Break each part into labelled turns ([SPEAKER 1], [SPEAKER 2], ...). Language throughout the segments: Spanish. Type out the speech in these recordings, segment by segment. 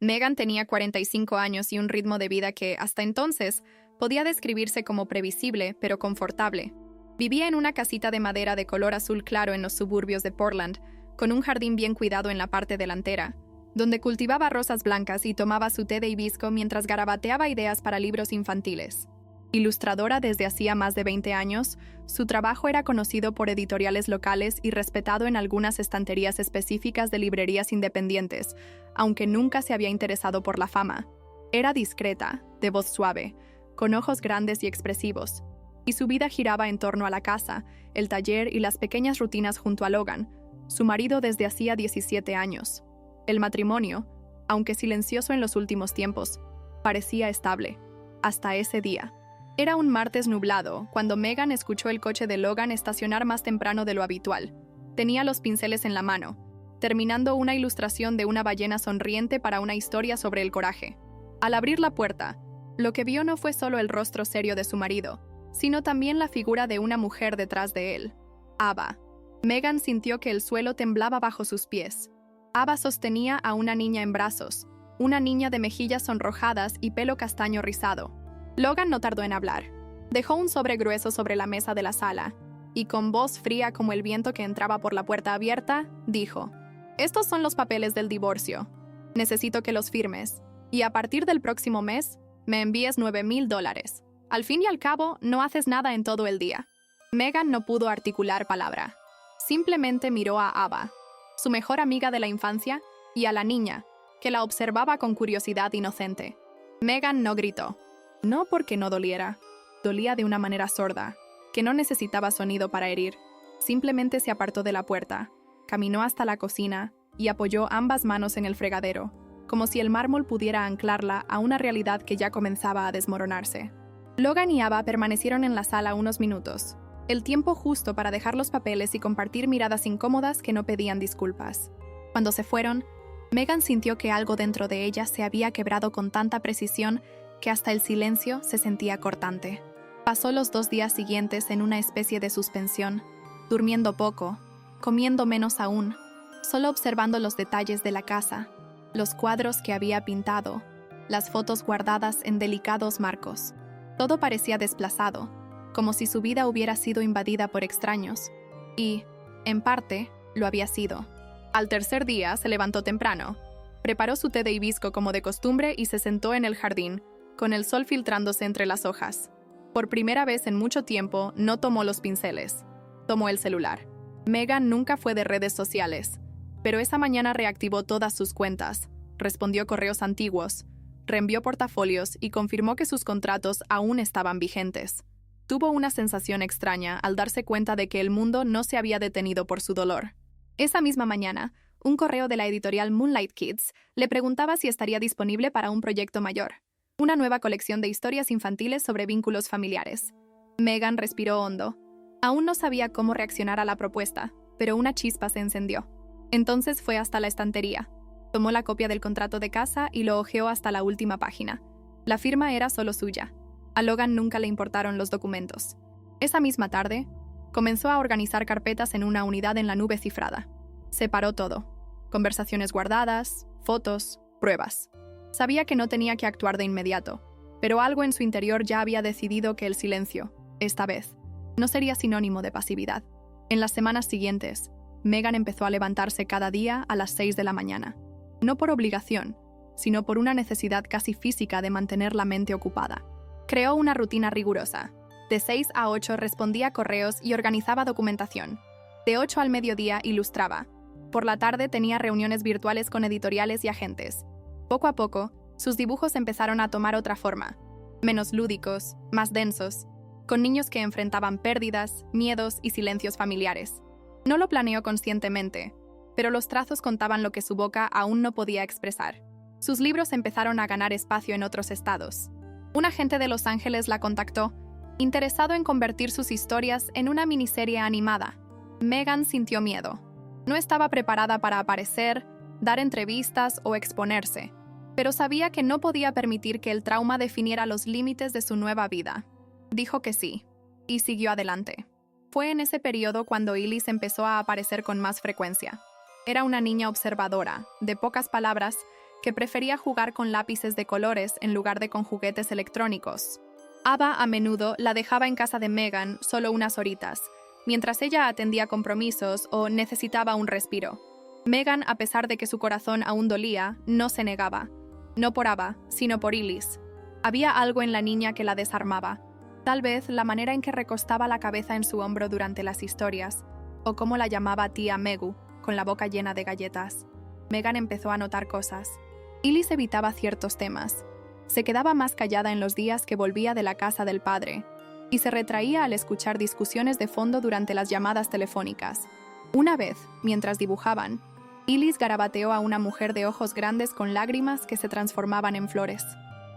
[SPEAKER 1] Megan tenía 45 años y un ritmo de vida que, hasta entonces, podía describirse como previsible, pero confortable. Vivía en una casita de madera de color azul claro en los suburbios de Portland, con un jardín bien cuidado en la parte delantera, donde cultivaba rosas blancas y tomaba su té de hibisco mientras garabateaba ideas para libros infantiles. Ilustradora desde hacía más de 20 años, su trabajo era conocido por editoriales locales y respetado en algunas estanterías específicas de librerías independientes, aunque nunca se había interesado por la fama. Era discreta, de voz suave, con ojos grandes y expresivos, y su vida giraba en torno a la casa, el taller y las pequeñas rutinas junto a Logan, su marido desde hacía 17 años. El matrimonio, aunque silencioso en los últimos tiempos, parecía estable, hasta ese día. Era un martes nublado, cuando Megan escuchó el coche de Logan estacionar más temprano de lo habitual. Tenía los pinceles en la mano, terminando una ilustración de una ballena sonriente para una historia sobre el coraje. Al abrir la puerta, lo que vio no fue solo el rostro serio de su marido, sino también la figura de una mujer detrás de él, Ava. Megan sintió que el suelo temblaba bajo sus pies. Ava sostenía a una niña en brazos, una niña de mejillas sonrojadas y pelo castaño rizado. Logan no tardó en hablar. Dejó un sobre grueso sobre la mesa de la sala, y con voz fría como el viento que entraba por la puerta abierta, dijo: «Estos son los papeles del divorcio. Necesito que los firmes, y a partir del próximo mes, me envíes $9,000. Al fin y al cabo, no haces nada en todo el día». Megan no pudo articular palabra. Simplemente miró a Ava, su mejor amiga de la infancia, y a la niña, que la observaba con curiosidad inocente. Megan no gritó. No porque no doliera. Dolía de una manera sorda, que no necesitaba sonido para herir. Simplemente se apartó de la puerta, caminó hasta la cocina y apoyó ambas manos en el fregadero, como si el mármol pudiera anclarla a una realidad que ya comenzaba a desmoronarse. Logan y Ava permanecieron en la sala unos minutos, el tiempo justo para dejar los papeles y compartir miradas incómodas que no pedían disculpas. Cuando se fueron, Megan sintió que algo dentro de ella se había quebrado con tanta precisión que hasta el silencio se sentía cortante. Pasó los 2 días siguientes en una especie de suspensión, durmiendo poco, comiendo menos aún, solo observando los detalles de la casa, los cuadros que había pintado, las fotos guardadas en delicados marcos. Todo parecía desplazado, como si su vida hubiera sido invadida por extraños, y, en parte, lo había sido. Al tercer día se levantó temprano, preparó su té de hibisco como de costumbre y se sentó en el jardín, con el sol filtrándose entre las hojas. Por primera vez en mucho tiempo, no tomó los pinceles. Tomó el celular. Megan nunca fue de redes sociales, pero esa mañana reactivó todas sus cuentas, respondió correos antiguos, reenvió portafolios y confirmó que sus contratos aún estaban vigentes. Tuvo una sensación extraña al darse cuenta de que el mundo no se había detenido por su dolor. Esa misma mañana, un correo de la editorial Moonlight Kids le preguntaba si estaría disponible para un proyecto mayor. Una nueva colección de historias infantiles sobre vínculos familiares. Megan respiró hondo. Aún no sabía cómo reaccionar a la propuesta, pero una chispa se encendió. Entonces fue hasta la estantería. Tomó la copia del contrato de casa y lo hojeó hasta la última página. La firma era solo suya. A Logan nunca le importaron los documentos. Esa misma tarde, comenzó a organizar carpetas en una unidad en la nube cifrada. Separó todo. Conversaciones guardadas, fotos, pruebas. Sabía que no tenía que actuar de inmediato, pero algo en su interior ya había decidido que el silencio, esta vez, no sería sinónimo de pasividad. En las semanas siguientes, Megan empezó a levantarse cada día a las 6 de la mañana. No por obligación, sino por una necesidad casi física de mantener la mente ocupada. Creó una rutina rigurosa. De 6 a 8 respondía correos y organizaba documentación. De 8 al mediodía ilustraba. Por la tarde tenía reuniones virtuales con editoriales y agentes. Poco a poco, sus dibujos empezaron a tomar otra forma, menos lúdicos, más densos, con niños que enfrentaban pérdidas, miedos y silencios familiares. No lo planeó conscientemente, pero los trazos contaban lo que su boca aún no podía expresar. Sus libros empezaron a ganar espacio en otros estados. Un agente de Los Ángeles la contactó, interesado en convertir sus historias en una miniserie animada. Megan sintió miedo. No estaba preparada para aparecer, dar entrevistas o exponerse, pero sabía que no podía permitir que el trauma definiera los límites de su nueva vida. Dijo que sí, y siguió adelante. Fue en ese periodo cuando Elise empezó a aparecer con más frecuencia. Era una niña observadora, de pocas palabras, que prefería jugar con lápices de colores en lugar de con juguetes electrónicos. Ava a menudo la dejaba en casa de Megan solo unas horitas, mientras ella atendía compromisos o necesitaba un respiro. Megan, a pesar de que su corazón aún dolía, no se negaba. No por Ava, sino por Ellis. Había algo en la niña que la desarmaba. Tal vez la manera en que recostaba la cabeza en su hombro durante las historias, o cómo la llamaba tía Megu, con la boca llena de galletas. Megan empezó a notar cosas. Ellis evitaba ciertos temas. Se quedaba más callada en los días que volvía de la casa del padre, y se retraía al escuchar discusiones de fondo durante las llamadas telefónicas. Una vez, mientras dibujaban, Ellis garabateó a una mujer de ojos grandes con lágrimas que se transformaban en flores.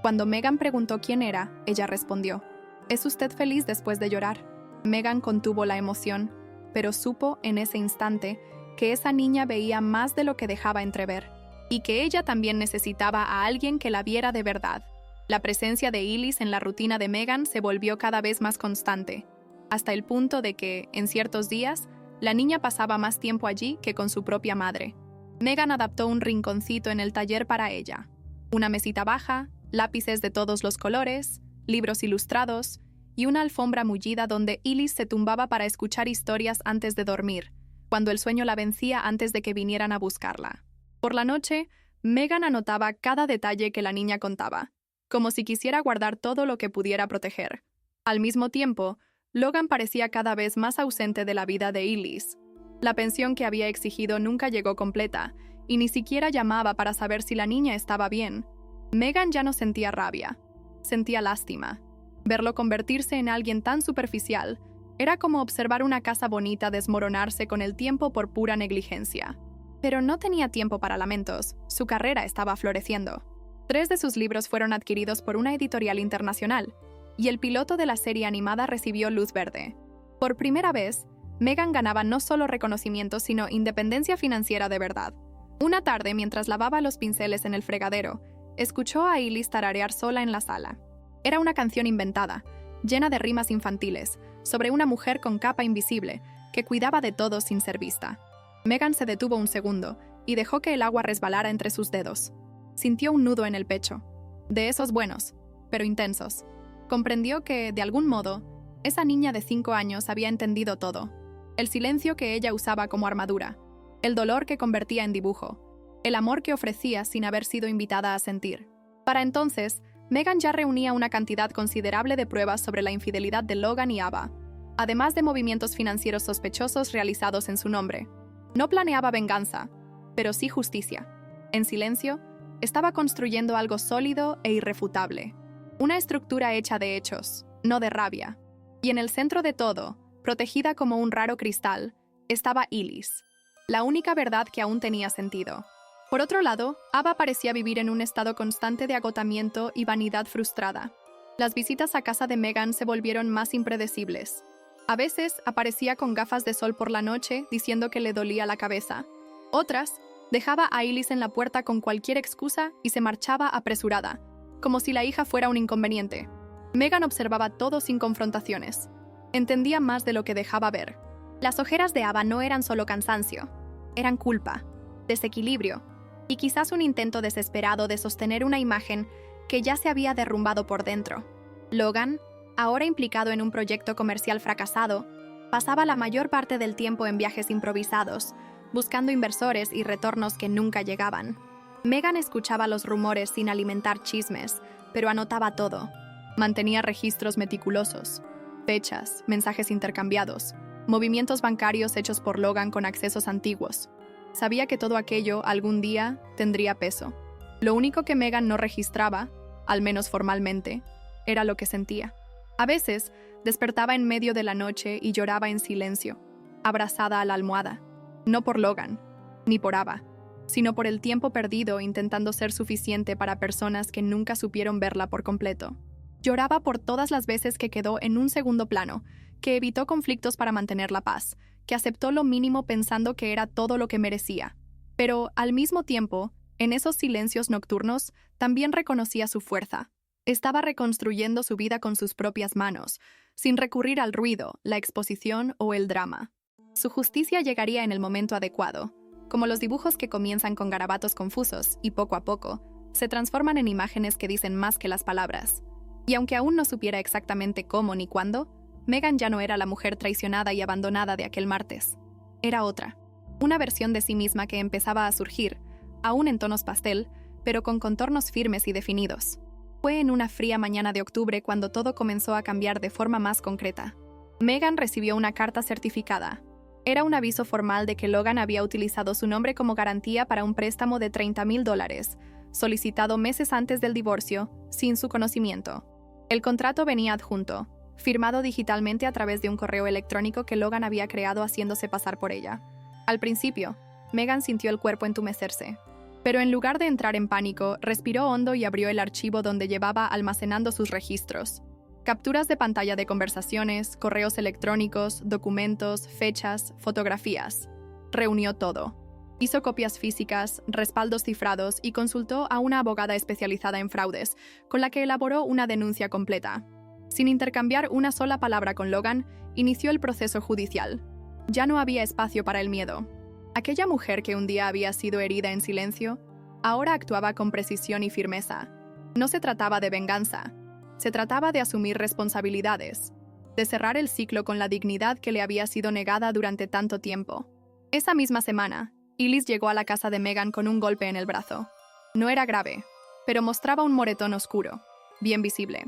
[SPEAKER 1] Cuando Megan preguntó quién era, ella respondió: ¿Es usted feliz después de llorar? Megan contuvo la emoción, pero supo en ese instante que esa niña veía más de lo que dejaba entrever, y que ella también necesitaba a alguien que la viera de verdad. La presencia de Ellis en la rutina de Megan se volvió cada vez más constante, hasta el punto de que, en ciertos días, la niña pasaba más tiempo allí que con su propia madre. Megan adaptó un rinconcito en el taller para ella. Una mesita baja, lápices de todos los colores, libros ilustrados y una alfombra mullida donde Ellis se tumbaba para escuchar historias antes de dormir, cuando el sueño la vencía antes de que vinieran a buscarla. Por la noche, Megan anotaba cada detalle que la niña contaba, como si quisiera guardar todo lo que pudiera proteger. Al mismo tiempo, Logan parecía cada vez más ausente de la vida de Ellis. La pensión que había exigido nunca llegó completa, y ni siquiera llamaba para saber si la niña estaba bien. Megan ya no sentía rabia, sentía lástima. Verlo convertirse en alguien tan superficial era como observar una casa bonita desmoronarse con el tiempo por pura negligencia. Pero no tenía tiempo para lamentos, su carrera estaba floreciendo. 3 de sus libros fueron adquiridos por una editorial internacional, y el piloto de la serie animada recibió luz verde. Por primera vez, Megan ganaba no solo reconocimiento, sino independencia financiera de verdad. Una tarde, mientras lavaba los pinceles en el fregadero, escuchó a Ellis tararear sola en la sala. Era una canción inventada, llena de rimas infantiles, sobre una mujer con capa invisible, que cuidaba de todos sin ser vista. Megan se detuvo un segundo y dejó que el agua resbalara entre sus dedos. Sintió un nudo en el pecho, de esos buenos, pero intensos. Comprendió que, de algún modo, esa niña de 5 años había entendido todo. El silencio que ella usaba como armadura, el dolor que convertía en dibujo, el amor que ofrecía sin haber sido invitada a sentir. Para entonces, Megan ya reunía una cantidad considerable de pruebas sobre la infidelidad de Logan y Ava, además de movimientos financieros sospechosos realizados en su nombre. No planeaba venganza, pero sí justicia. En silencio, estaba construyendo algo sólido e irrefutable. Una estructura hecha de hechos, no de rabia. Y en el centro de todo, protegida como un raro cristal, estaba Ellis, la única verdad que aún tenía sentido. Por otro lado, Ava parecía vivir en un estado constante de agotamiento y vanidad frustrada. Las visitas a casa de Megan se volvieron más impredecibles. A veces aparecía con gafas de sol por la noche diciendo que le dolía la cabeza. Otras, dejaba a Ellis en la puerta con cualquier excusa y se marchaba apresurada, como si la hija fuera un inconveniente. Megan observaba todo sin confrontaciones. Entendía más de lo que dejaba ver. Las ojeras de Ava no eran solo cansancio, eran culpa, desequilibrio y quizás un intento desesperado de sostener una imagen que ya se había derrumbado por dentro. Logan, ahora implicado en un proyecto comercial fracasado, pasaba la mayor parte del tiempo en viajes improvisados, buscando inversores y retornos que nunca llegaban. Megan escuchaba los rumores sin alimentar chismes, pero anotaba todo. Mantenía registros meticulosos, fechas, mensajes intercambiados, movimientos bancarios hechos por Logan con accesos antiguos. Sabía que todo aquello algún día tendría peso. Lo único que Megan no registraba, al menos formalmente, era lo que sentía. A veces, despertaba en medio de la noche y lloraba en silencio, abrazada a la almohada. No por Logan, ni por Ava, sino por el tiempo perdido intentando ser suficiente para personas que nunca supieron verla por completo. Lloraba por todas las veces que quedó en un segundo plano, que evitó conflictos para mantener la paz, que aceptó lo mínimo pensando que era todo lo que merecía. Pero, al mismo tiempo, en esos silencios nocturnos, también reconocía su fuerza. Estaba reconstruyendo su vida con sus propias manos, sin recurrir al ruido, la exposición o el drama. Su justicia llegaría en el momento adecuado, como los dibujos que comienzan con garabatos confusos y poco a poco se transforman en imágenes que dicen más que las palabras. Y aunque aún no supiera exactamente cómo ni cuándo, Megan ya no era la mujer traicionada y abandonada de aquel martes. Era otra, una versión de sí misma que empezaba a surgir, aún en tonos pastel, pero con contornos firmes y definidos. Fue en una fría mañana de octubre cuando todo comenzó a cambiar de forma más concreta. Megan recibió una carta certificada. Era un aviso formal de que Logan había utilizado su nombre como garantía para un préstamo de $30,000, solicitado meses antes del divorcio, sin su conocimiento. El contrato venía adjunto, firmado digitalmente a través de un correo electrónico que Logan había creado haciéndose pasar por ella. Al principio, Megan sintió el cuerpo entumecerse. Pero en lugar de entrar en pánico, respiró hondo y abrió el archivo donde llevaba almacenando sus registros. Capturas de pantalla de conversaciones, correos electrónicos, documentos, fechas, fotografías. Reunió todo. Hizo copias físicas, respaldos cifrados y consultó a una abogada especializada en fraudes, con la que elaboró una denuncia completa. Sin intercambiar una sola palabra con Logan, inició el proceso judicial. Ya no había espacio para el miedo. Aquella mujer que un día había sido herida en silencio, ahora actuaba con precisión y firmeza. No se trataba de venganza. Se trataba de asumir responsabilidades, de cerrar el ciclo con la dignidad que le había sido negada durante tanto tiempo. Esa misma semana, Elise llegó a la casa de Megan con un golpe en el brazo. No era grave, pero mostraba un moretón oscuro, bien visible.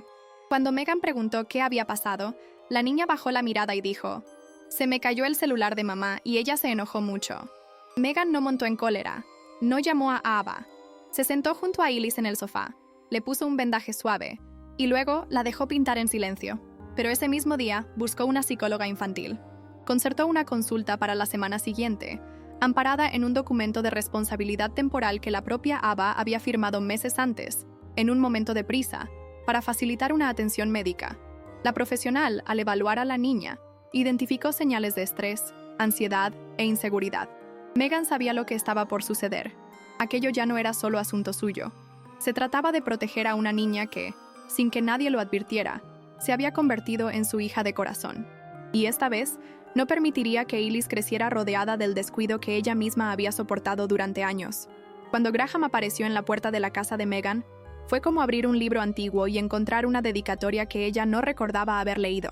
[SPEAKER 1] Cuando Megan preguntó qué había pasado, la niña bajó la mirada y dijo: «Se me cayó el celular de mamá y ella se enojó mucho». Megan no montó en cólera, no llamó a Ava. Se sentó junto a Elise en el sofá, le puso un vendaje suave, y luego la dejó pintar en silencio. Pero ese mismo día buscó una psicóloga infantil. Concertó una consulta para la semana siguiente, amparada en un documento de responsabilidad temporal que la propia Ava había firmado meses antes, en un momento de prisa, para facilitar una atención médica. La profesional, al evaluar a la niña, identificó señales de estrés, ansiedad e inseguridad. Megan sabía lo que estaba por suceder. Aquello ya no era solo asunto suyo. Se trataba de proteger a una niña que, sin que nadie lo advirtiera, se había convertido en su hija de corazón. Y esta vez, no permitiría que Elise creciera rodeada del descuido que ella misma había soportado durante años. Cuando Graham apareció en la puerta de la casa de Megan, fue como abrir un libro antiguo y encontrar una dedicatoria que ella no recordaba haber leído.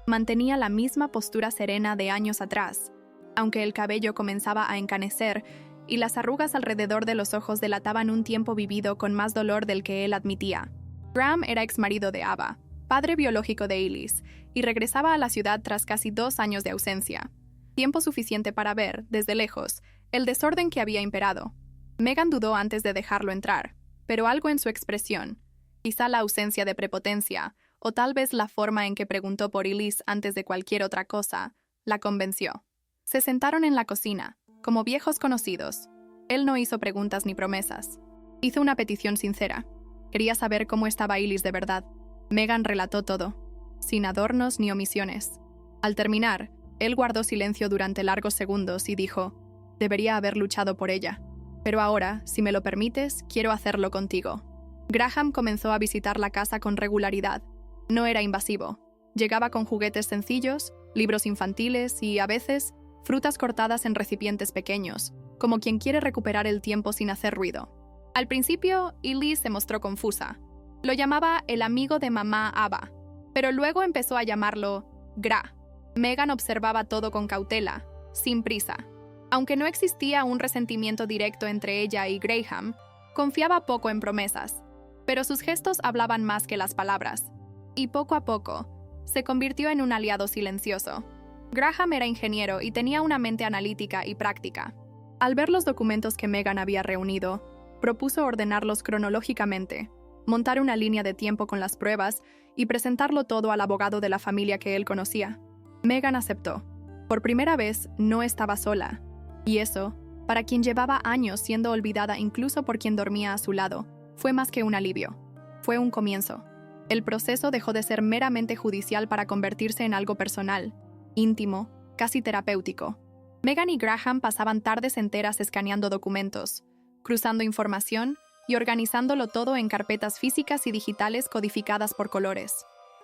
[SPEAKER 1] Mantenía la misma postura serena de años atrás, aunque el cabello comenzaba a encanecer y las arrugas alrededor de los ojos delataban un tiempo vivido con más dolor del que él admitía. Graham era exmarido de Ava, padre biológico de Elise, y regresaba a la ciudad tras casi 2 años de ausencia. Tiempo suficiente para ver, desde lejos, el desorden que había imperado. Megan dudó antes de dejarlo entrar, pero algo en su expresión, quizá la ausencia de prepotencia, o tal vez la forma en que preguntó por Elise antes de cualquier otra cosa, la convenció. Se sentaron en la cocina, como viejos conocidos. Él no hizo preguntas ni promesas. Hizo una petición sincera. Quería saber cómo estaba Elise de verdad. Megan relató todo, sin adornos ni omisiones. Al terminar, él guardó silencio durante largos segundos y dijo: «Debería haber luchado por ella. Pero ahora, si me lo permites, quiero hacerlo contigo». Graham comenzó a visitar la casa con regularidad. No era invasivo. Llegaba con juguetes sencillos, libros infantiles y, a veces, frutas cortadas en recipientes pequeños, como quien quiere recuperar el tiempo sin hacer ruido. Al principio, Elise se mostró confusa. Lo llamaba el amigo de mamá Ava, pero luego empezó a llamarlo Gra. Megan observaba todo con cautela, sin prisa. Aunque no existía un resentimiento directo entre ella y Graham, confiaba poco en promesas, pero sus gestos hablaban más que las palabras. Y poco a poco, se convirtió en un aliado silencioso. Graham era ingeniero y tenía una mente analítica y práctica. Al ver los documentos que Megan había reunido, propuso ordenarlos cronológicamente, montar una línea de tiempo con las pruebas y presentarlo todo al abogado de la familia que él conocía. Megan aceptó. Por primera vez, no estaba sola. Y eso, para quien llevaba años siendo olvidada incluso por quien dormía a su lado, fue más que un alivio. Fue un comienzo. El proceso dejó de ser meramente judicial para convertirse en algo personal, íntimo, casi terapéutico. Megan y Graham pasaban tardes enteras escaneando documentos, cruzando información y organizándolo todo en carpetas físicas y digitales codificadas por colores.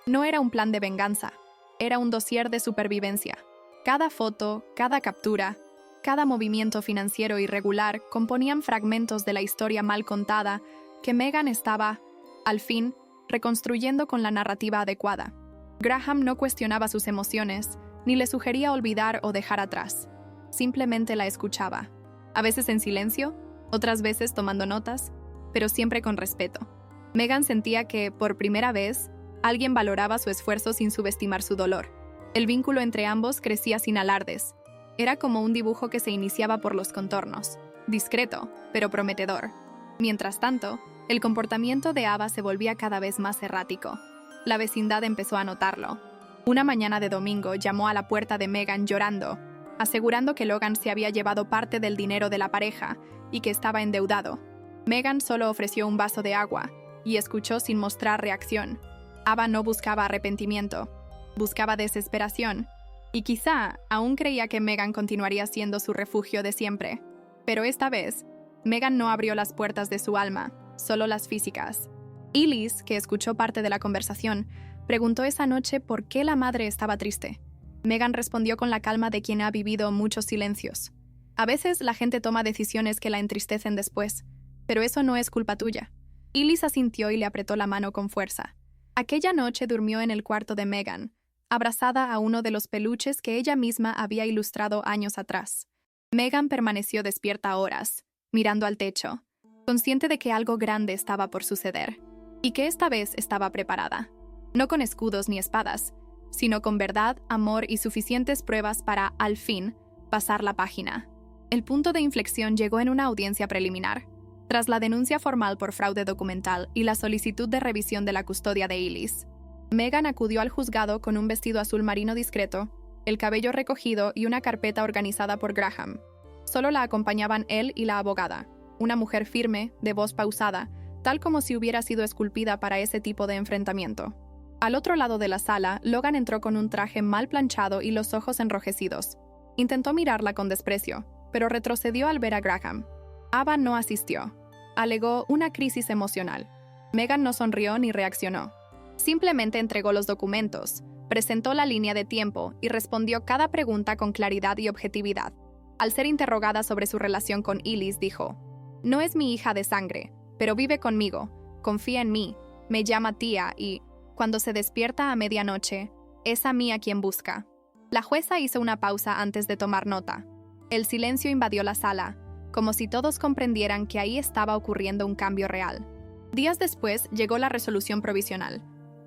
[SPEAKER 1] No era un plan de venganza, era un dossier de supervivencia. Cada foto, cada captura, Cada movimiento financiero irregular componían fragmentos de la historia mal contada que Meghan estaba, al fin, reconstruyendo con la narrativa adecuada. Graham no cuestionaba sus emociones, ni le sugería olvidar o dejar atrás. Simplemente la escuchaba, a veces en silencio, otras veces tomando notas, pero siempre con respeto. Meghan sentía que, por primera vez, alguien valoraba su esfuerzo sin subestimar su dolor. El vínculo entre ambos crecía sin alardes. Era como un dibujo que se iniciaba por los contornos, discreto, pero prometedor. Mientras tanto, el comportamiento de Ava se volvía cada vez más errático. La vecindad empezó a notarlo. Una mañana de domingo llamó a la puerta de Meghan llorando, asegurando que Logan se había llevado parte del dinero de la pareja y que estaba endeudado. Meghan solo ofreció un vaso de agua y escuchó sin mostrar reacción. Ava no buscaba arrepentimiento, buscaba desesperación, y quizá aún creía que Meghan continuaría siendo su refugio de siempre. Pero esta vez, Meghan no abrió las puertas de su alma, solo las físicas. Ellis, que escuchó parte de la conversación, preguntó esa noche por qué la madre estaba triste. Meghan respondió con la calma de quien ha vivido muchos silencios. A veces la gente toma decisiones que la entristecen después, pero eso no es culpa tuya. Ellis asintió y le apretó la mano con fuerza. Aquella noche durmió en el cuarto de Meghan, abrazada a uno de los peluches que ella misma había ilustrado años atrás. Meghan permaneció despierta horas, mirando al techo, consciente de que algo grande estaba por suceder, y que esta vez estaba preparada. No con escudos ni espadas, sino con verdad, amor y suficientes pruebas para, al fin, pasar la página. El punto de inflexión llegó en una audiencia preliminar. Tras la denuncia formal por fraude documental y la solicitud de revisión de la custodia de Ellis, Meghan acudió al juzgado con un vestido azul marino discreto, el cabello recogido y una carpeta organizada por Graham. Solo la acompañaban él y la abogada, una mujer firme, de voz pausada, tal como si hubiera sido esculpida para ese tipo de enfrentamiento. Al otro lado de la sala, Logan entró con un traje mal planchado y los ojos enrojecidos. Intentó mirarla con desprecio, pero retrocedió al ver a Graham. Ava no asistió. Alegó una crisis emocional. Meghan no sonrió ni reaccionó. Simplemente entregó los documentos, presentó la línea de tiempo y respondió cada pregunta con claridad y objetividad. Al ser interrogada sobre su relación con Ellis, dijo: «No es mi hija de sangre, pero vive conmigo, confía en mí, me llama tía y, cuando se despierta a medianoche, es a mí a quien busca». La jueza hizo una pausa antes de tomar nota. El silencio invadió la sala, como si todos comprendieran que ahí estaba ocurriendo un cambio real. Días después llegó la resolución provisional.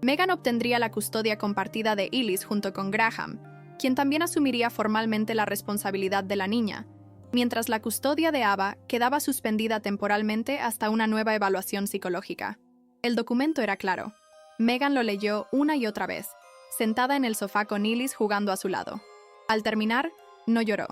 [SPEAKER 1] Meghan obtendría la custodia compartida de Ellis junto con Graham, quien también asumiría formalmente la responsabilidad de la niña, mientras la custodia de Ava quedaba suspendida temporalmente hasta una nueva evaluación psicológica. El documento era claro. Meghan lo leyó una y otra vez, sentada en el sofá con Ellis jugando a su lado. Al terminar, no lloró.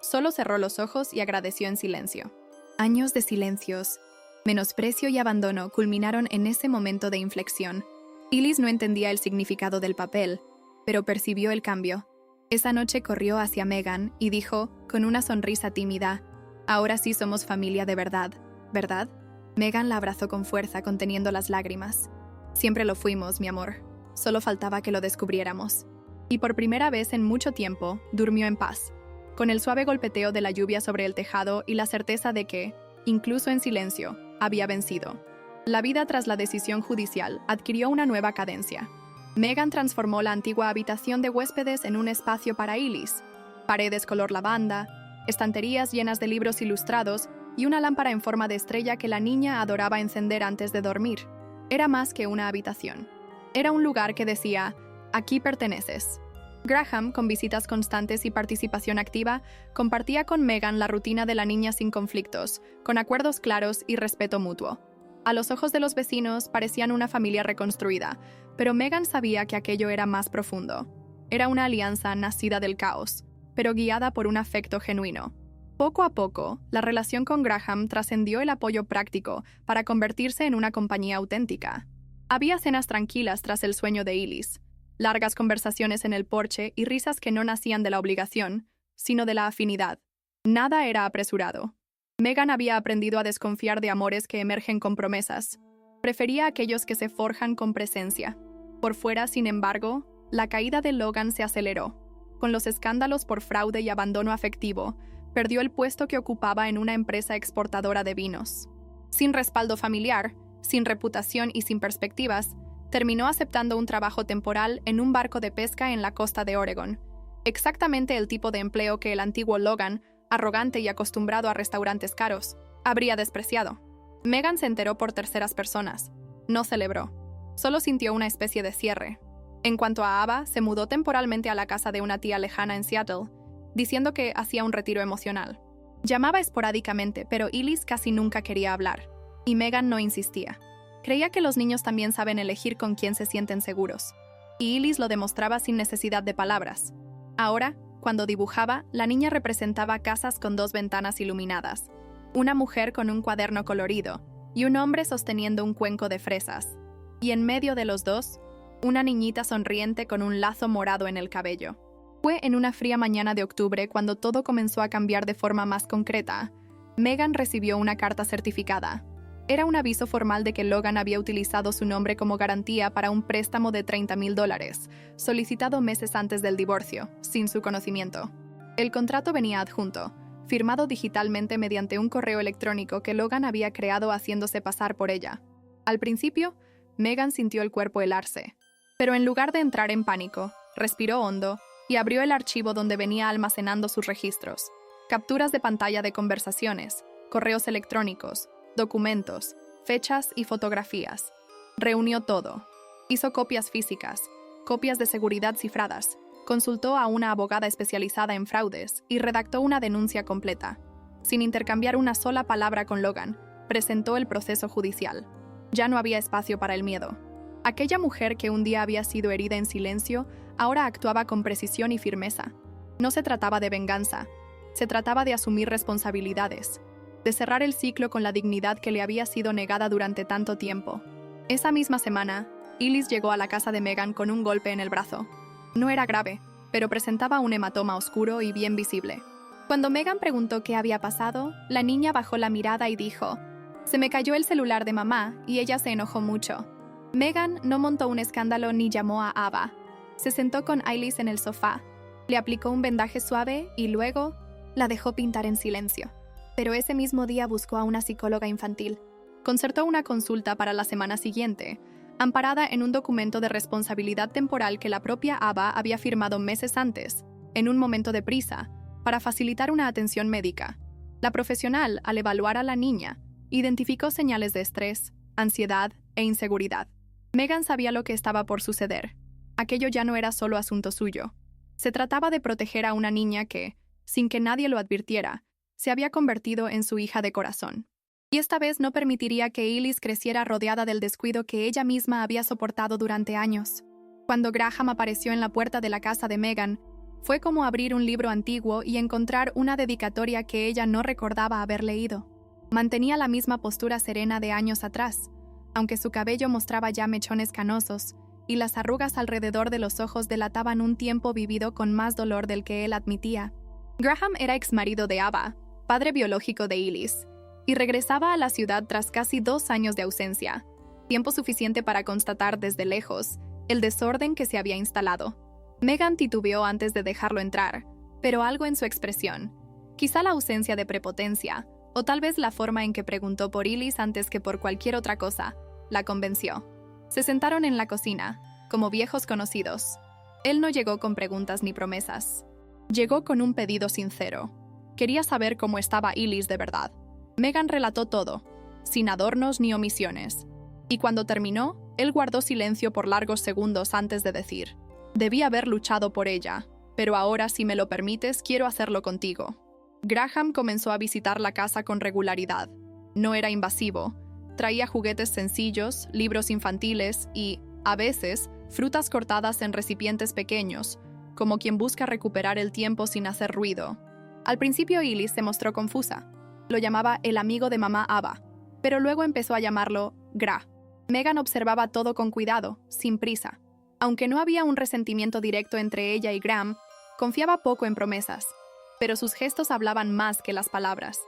[SPEAKER 1] Solo cerró los ojos y agradeció en silencio. Años de silencios, menosprecio y abandono culminaron en ese momento de inflexión. Ellis no entendía el significado del papel, pero percibió el cambio. Esa noche corrió hacia Meghan y dijo, con una sonrisa tímida: «Ahora sí somos familia de verdad, ¿verdad?». Meghan la abrazó con fuerza, conteniendo las lágrimas. «Siempre lo fuimos, mi amor. Solo faltaba que lo descubriéramos». Y por primera vez en mucho tiempo, durmió en paz, con el suave golpeteo de la lluvia sobre el tejado y la certeza de que, incluso en silencio, había vencido. La vida tras la decisión judicial adquirió una nueva cadencia. Meghan transformó la antigua habitación de huéspedes en un espacio para Ellis. Paredes color lavanda, estanterías llenas de libros ilustrados y una lámpara en forma de estrella que la niña adoraba encender antes de dormir. Era más que una habitación. Era un lugar que decía: «Aquí perteneces». Graham, con visitas constantes y participación activa, compartía con Meghan la rutina de la niña sin conflictos, con acuerdos claros y respeto mutuo. A los ojos de los vecinos parecían una familia reconstruida, pero Meghan sabía que aquello era más profundo. Era una alianza nacida del caos, pero guiada por un afecto genuino. Poco a poco, la relación con Graham trascendió el apoyo práctico para convertirse en una compañía auténtica. Había cenas tranquilas tras el sueño de Ellis, largas conversaciones en el porche y risas que no nacían de la obligación, sino de la afinidad. Nada era apresurado. Meghan había aprendido a desconfiar de amores que emergen con promesas. Prefería aquellos que se forjan con presencia. Por fuera, sin embargo, la caída de Logan se aceleró. Con los escándalos por fraude y abandono afectivo, perdió el puesto que ocupaba en una empresa exportadora de vinos. Sin respaldo familiar, sin reputación y sin perspectivas, terminó aceptando un trabajo temporal en un barco de pesca en la costa de Oregon, exactamente el tipo de empleo que el antiguo Logan, arrogante y acostumbrado a restaurantes caros, habría despreciado. Megan se enteró por terceras personas. No celebró. Solo sintió una especie de cierre. En cuanto a Ava, se mudó temporalmente a la casa de una tía lejana en Seattle, diciendo que hacía un retiro emocional. Llamaba esporádicamente, pero Ellis casi nunca quería hablar, y Megan no insistía. Creía que los niños también saben elegir con quién se sienten seguros, y Ellis lo demostraba sin necesidad de palabras. Ahora, cuando dibujaba, la niña representaba casas con 2 ventanas iluminadas, una mujer con un cuaderno colorido y un hombre sosteniendo un cuenco de fresas. Y en medio de los dos, una niñita sonriente con un lazo morado en el cabello. Fue en una fría mañana de octubre cuando todo comenzó a cambiar de forma más concreta. Megan recibió una carta certificada. Era un aviso formal de que Logan había utilizado su nombre como garantía para un préstamo de $30,000, solicitado meses antes del divorcio, sin su conocimiento. El contrato venía adjunto, firmado digitalmente mediante un correo electrónico que Logan había creado haciéndose pasar por ella. Al principio, Megan sintió el cuerpo helarse, pero en lugar de entrar en pánico, respiró hondo y abrió el archivo donde venía almacenando sus registros, capturas de pantalla de conversaciones, correos electrónicos, documentos, fechas y fotografías. Reunió todo. Hizo copias físicas, copias de seguridad cifradas, consultó a una abogada especializada en fraudes y redactó una denuncia completa. Sin intercambiar una sola palabra con Logan, presentó el proceso judicial. Ya no había espacio para el miedo. Aquella mujer que un día había sido herida en silencio, ahora actuaba con precisión y firmeza. No se trataba de venganza, se trataba de asumir responsabilidades, de cerrar el ciclo con la dignidad que le había sido negada durante tanto tiempo. Esa misma semana, Ellis llegó a la casa de Megan con un golpe en el brazo. No era grave, pero presentaba un hematoma oscuro y bien visible. Cuando Megan preguntó qué había pasado, la niña bajó la mirada y dijo: «Se me cayó el celular de mamá y ella se enojó mucho». Megan no montó un escándalo ni llamó a Ava. Se sentó con Ellis en el sofá, le aplicó un vendaje suave y luego la dejó pintar en silencio. Pero ese mismo día buscó a una psicóloga infantil. Concertó una consulta para la semana siguiente, amparada en un documento de responsabilidad temporal que la propia Ava había firmado meses antes, en un momento de prisa, para facilitar una atención médica. La profesional, al evaluar a la niña, identificó señales de estrés, ansiedad e inseguridad. Megan sabía lo que estaba por suceder. Aquello ya no era solo asunto suyo. Se trataba de proteger a una niña que, sin que nadie lo advirtiera, se había convertido en su hija de corazón. Y esta vez no permitiría que Ellis creciera rodeada del descuido que ella misma había soportado durante años. Cuando Graham apareció en la puerta de la casa de Megan, fue como abrir un libro antiguo y encontrar una dedicatoria que ella no recordaba haber leído. Mantenía la misma postura serena de años atrás, aunque su cabello mostraba ya mechones canosos y las arrugas alrededor de los ojos delataban un tiempo vivido con más dolor del que él admitía. Graham era exmarido de Ava, padre biológico de Ellis, y regresaba a la ciudad tras casi 2 años de ausencia, tiempo suficiente para constatar desde lejos el desorden que se había instalado. Megan titubeó antes de dejarlo entrar, pero algo en su expresión, quizá la ausencia de prepotencia, o tal vez la forma en que preguntó por Ellis antes que por cualquier otra cosa, la convenció. Se sentaron en la cocina, como viejos conocidos. Él no llegó con preguntas ni promesas. Llegó con un pedido sincero. Quería saber cómo estaba Ellis de verdad. Megan relató todo, sin adornos ni omisiones. Y cuando terminó, él guardó silencio por largos segundos antes de decir: «Debí haber luchado por ella, pero ahora, si me lo permites, quiero hacerlo contigo». Graham comenzó a visitar la casa con regularidad. No era invasivo. Traía juguetes sencillos, libros infantiles y, a veces, frutas cortadas en recipientes pequeños, como quien busca recuperar el tiempo sin hacer ruido. Al principio Ellis se mostró confusa. Lo llamaba el amigo de mamá Ava, pero luego empezó a llamarlo Gra. Megan observaba todo con cuidado, sin prisa. Aunque no había un resentimiento directo entre ella y Graham, confiaba poco en promesas, pero sus gestos hablaban más que las palabras.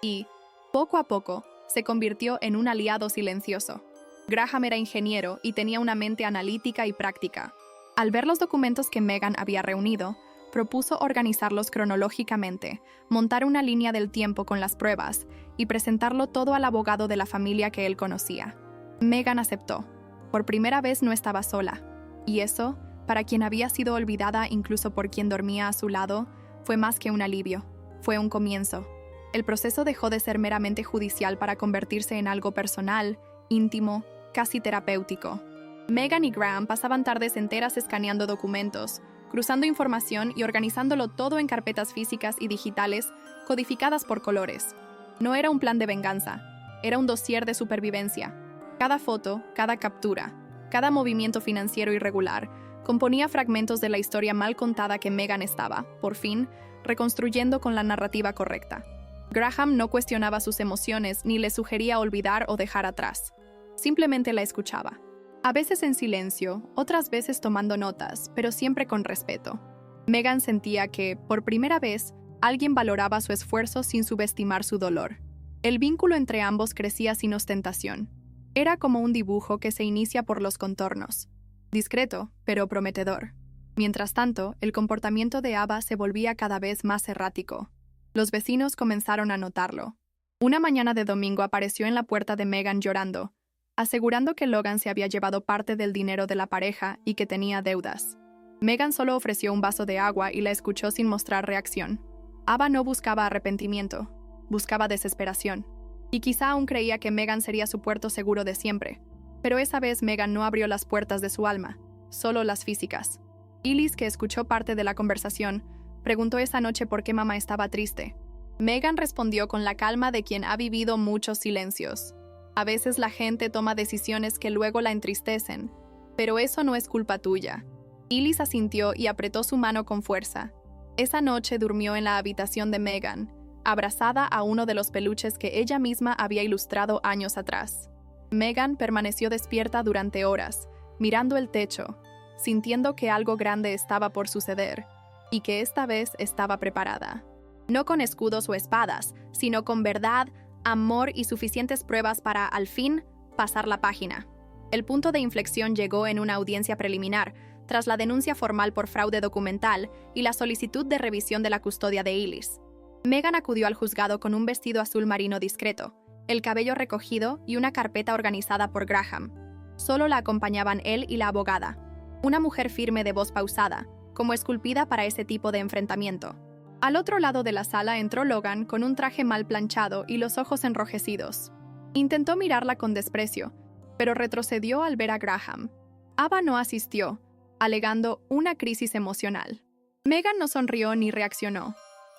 [SPEAKER 1] Y, poco a poco, se convirtió en un aliado silencioso. Graham era ingeniero y tenía una mente analítica y práctica. Al ver los documentos que Megan había reunido, propuso organizarlos cronológicamente, montar una línea del tiempo con las pruebas y presentarlo todo al abogado de la familia que él conocía. Meghan aceptó. Por primera vez no estaba sola, y eso, para quien había sido olvidada incluso por quien dormía a su lado, fue más que un alivio. Fue un comienzo. El proceso dejó de ser meramente judicial para convertirse en algo personal, íntimo, casi terapéutico. Meghan y Graham pasaban tardes enteras escaneando documentos, cruzando información y organizándolo todo en carpetas físicas y digitales, codificadas por colores. No era un plan de venganza, era un dossier de supervivencia. Cada foto, cada captura, cada movimiento financiero irregular, componía fragmentos de la historia mal contada que Meghan estaba, por fin, reconstruyendo con la narrativa correcta. Graham no cuestionaba sus emociones ni le sugería olvidar o dejar atrás. Simplemente la escuchaba. A veces en silencio, otras veces tomando notas, pero siempre con respeto. Meghan sentía que, por primera vez, alguien valoraba su esfuerzo sin subestimar su dolor. El vínculo entre ambos crecía sin ostentación. Era como un dibujo que se inicia por los contornos. Discreto, pero prometedor. Mientras tanto, el comportamiento de Ava se volvía cada vez más errático. Los vecinos comenzaron a notarlo. Una mañana de domingo apareció en la puerta de Meghan llorando, asegurando que Logan se había llevado parte del dinero de la pareja y que tenía deudas. Meghan solo ofreció un vaso de agua y la escuchó sin mostrar reacción. Ava no buscaba arrepentimiento, buscaba desesperación. Y quizá aún creía que Meghan sería su puerto seguro de siempre. Pero esa vez Meghan no abrió las puertas de su alma, solo las físicas. Ellis, que escuchó parte de la conversación, preguntó esa noche por qué mamá estaba triste. Meghan respondió con la calma de quien ha vivido muchos silencios. A veces la gente toma decisiones que luego la entristecen, pero eso no es culpa tuya. Ellis asintió y apretó su mano con fuerza. Esa noche durmió en la habitación de Meghan, abrazada a uno de los peluches que ella misma había ilustrado años atrás. Meghan permaneció despierta durante horas, mirando el techo, sintiendo que algo grande estaba por suceder, y que esta vez estaba preparada. No con escudos o espadas, sino con verdad, amor y suficientes pruebas para, al fin, pasar la página. El punto de inflexión llegó en una audiencia preliminar, tras la denuncia formal por fraude documental y la solicitud de revisión de la custodia de Ellis. Meghan acudió al juzgado con un vestido azul marino discreto, el cabello recogido y una carpeta organizada por Graham. Solo la acompañaban él y la abogada, una mujer firme de voz pausada, como esculpida para ese tipo de enfrentamiento. Al otro lado de la sala entró Logan con un traje mal planchado y los ojos enrojecidos. Intentó mirarla con desprecio, pero retrocedió al ver a Graham. Ava no asistió, alegando una crisis emocional. Meghan no sonrió ni reaccionó.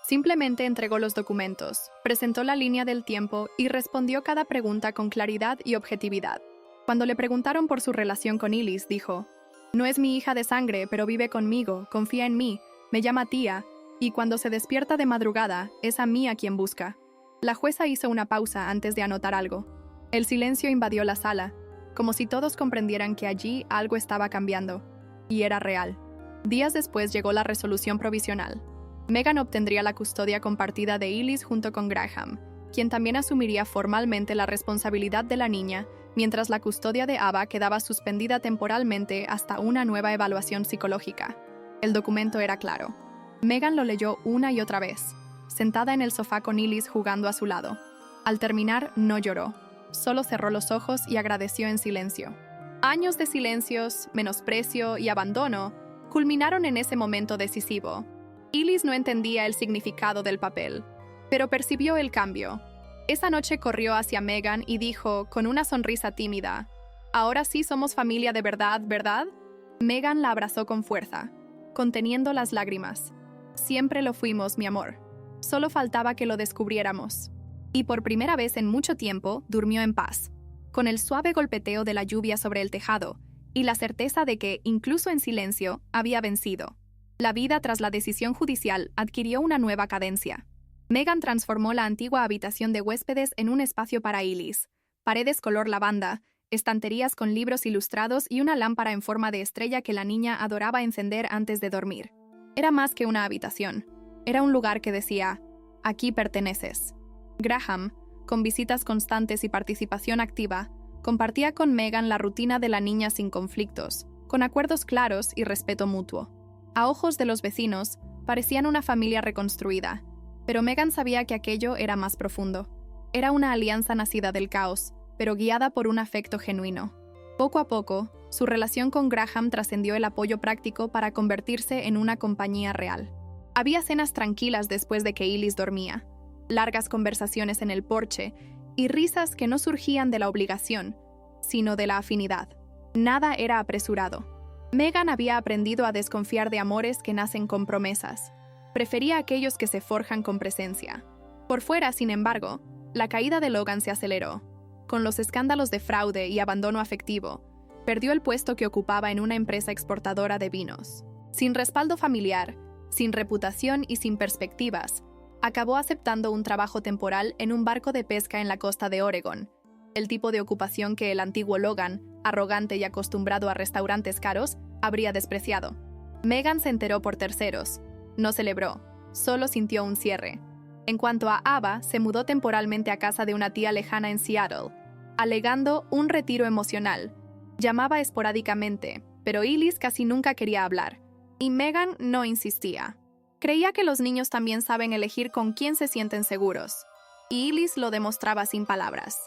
[SPEAKER 1] Simplemente entregó los documentos, presentó la línea del tiempo y respondió cada pregunta con claridad y objetividad. Cuando le preguntaron por su relación con Ellis, dijo: «No es mi hija de sangre, pero vive conmigo, confía en mí, me llama tía, y cuando se despierta de madrugada, es a mí a quien busca». La jueza hizo una pausa antes de anotar algo. El silencio invadió la sala, como si todos comprendieran que allí algo estaba cambiando. Y era real. Días después llegó la resolución provisional. Meghan obtendría la custodia compartida de Ellis junto con Graham, quien también asumiría formalmente la responsabilidad de la niña, mientras la custodia de Ava quedaba suspendida temporalmente hasta una nueva evaluación psicológica. El documento era claro. Meghan lo leyó una y otra vez, sentada en el sofá con Ellis jugando a su lado. Al terminar, no lloró, solo cerró los ojos y agradeció en silencio. Años de silencios, menosprecio y abandono culminaron en ese momento decisivo. Ellis no entendía el significado del papel, pero percibió el cambio. Esa noche corrió hacia Meghan y dijo, con una sonrisa tímida: «Ahora sí somos familia de verdad, ¿verdad?». Meghan la abrazó con fuerza, conteniendo las lágrimas. «Siempre lo fuimos, mi amor. Solo faltaba que lo descubriéramos». Y por primera vez en mucho tiempo, durmió en paz, con el suave golpeteo de la lluvia sobre el tejado y la certeza de que, incluso en silencio, había vencido. La vida tras la decisión judicial adquirió una nueva cadencia. Meghan transformó la antigua habitación de huéspedes en un espacio para Ellis, paredes color lavanda, estanterías con libros ilustrados y una lámpara en forma de estrella que la niña adoraba encender antes de dormir. Era más que una habitación. Era un lugar que decía: «Aquí perteneces». Graham, con visitas constantes y participación activa, compartía con Meghan la rutina de la niña sin conflictos, con acuerdos claros y respeto mutuo. A ojos de los vecinos, parecían una familia reconstruida, pero Meghan sabía que aquello era más profundo. Era una alianza nacida del caos, pero guiada por un afecto genuino. Poco a poco, su relación con Graham trascendió el apoyo práctico para convertirse en una compañía real. Había cenas tranquilas después de que Ellis dormía, largas conversaciones en el porche y risas que no surgían de la obligación, sino de la afinidad. Nada era apresurado. Meghan había aprendido a desconfiar de amores que nacen con promesas. Prefería aquellos que se forjan con presencia. Por fuera, sin embargo, la caída de Logan se aceleró. Con los escándalos de fraude y abandono afectivo, perdió el puesto que ocupaba en una empresa exportadora de vinos. Sin respaldo familiar, sin reputación y sin perspectivas, acabó aceptando un trabajo temporal en un barco de pesca en la costa de Oregon, el tipo de ocupación que el antiguo Logan, arrogante y acostumbrado a restaurantes caros, habría despreciado. Meghan se enteró por terceros. No celebró, solo sintió un cierre. En cuanto a Ava, se mudó temporalmente a casa de una tía lejana en Seattle, alegando un retiro emocional. Llamaba esporádicamente, pero Ellis casi nunca quería hablar, y Meghan no insistía. Creía que los niños también saben elegir con quién se sienten seguros, y Ellis lo demostraba sin palabras.